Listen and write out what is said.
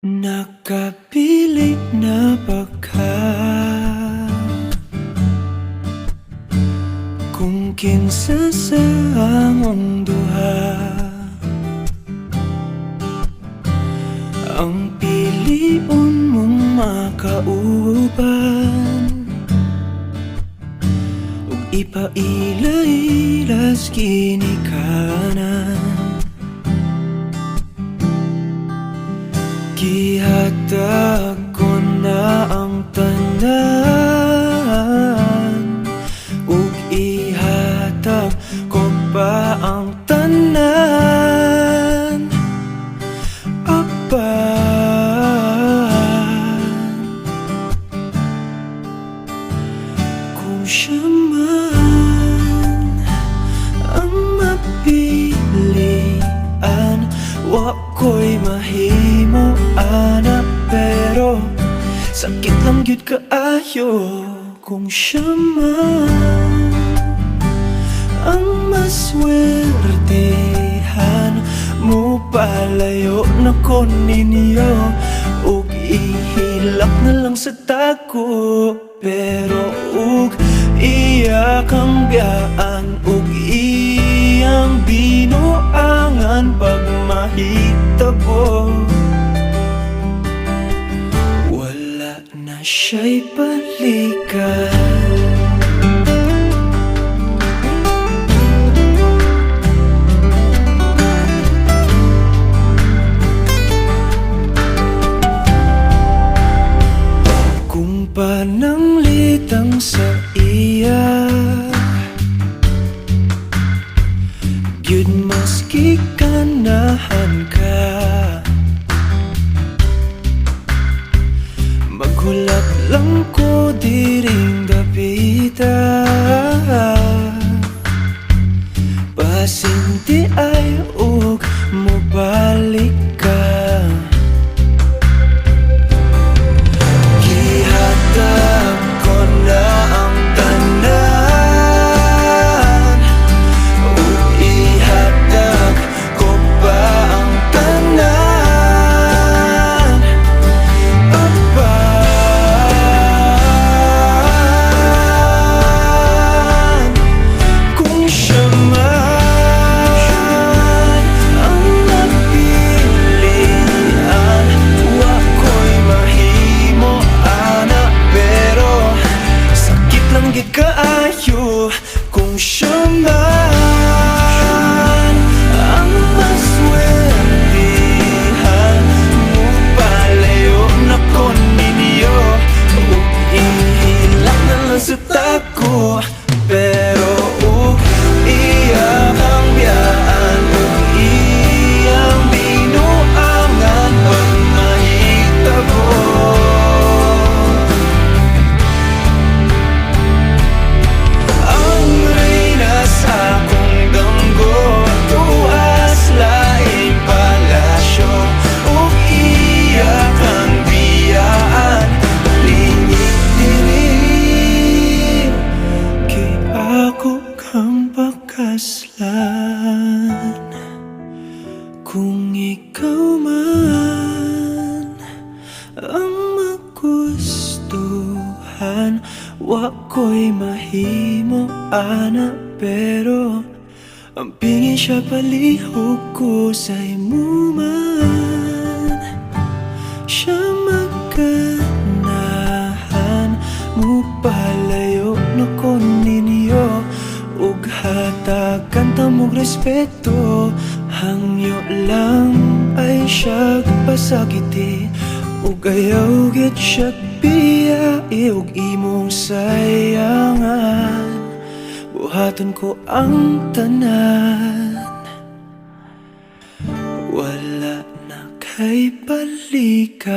Nakapili na ba ka kung kinsa sa among duha ang piliun mong makauban ug ipaila-ilas kini kanan. Gihatag ko na ang tanan ug ihatag ko pa ang tanan. Apan kung siya man ang mapilian, wa ko'y mahimo ana, pero sakit lang gyud kaayo kung siya man ang maswertehan. Mo palayo na ko ninyo ug ihilak na lang sa tako, pero ug iya kang biyaan ug iyang binuangan pag mahitabo. Wala na siya'y balikan. Kung pananglitang sa iya gyud maski ganahan ka, maghulak lang ko diring dapita. Pasinti ay ug mobalik ka. Gihatag ko na ang tanan ug ihatag ko pa ang tanan. Apan kung siya man ang napilian, wa ko'y mahimo ana, pero sakit lang gid kaayo kung siya man ang maswertehan. Mo palayo na ko ninyo ug ihilak na lang sa tako, pero ug iya ang biyaan ug iyang binuangan pag mahitabo. Ang reyna sa akong damgo tuas laing palasyo ug iya kang biyaan lingit diri. Kay ako kang pakaslan kung ikaw man ang magustuhan. Wa ko'y mahimo ana, pero ang pingin siya palihog ko sa imo man. Siya maganahan, mo palayo na ko ninyo ug hatagan ta mog respeto. Hangyo lang ay siya pasagiti ug ayaw gid siya biyai ug imong sayangan. Buhaton ko ang tanan, wala na kay balikan.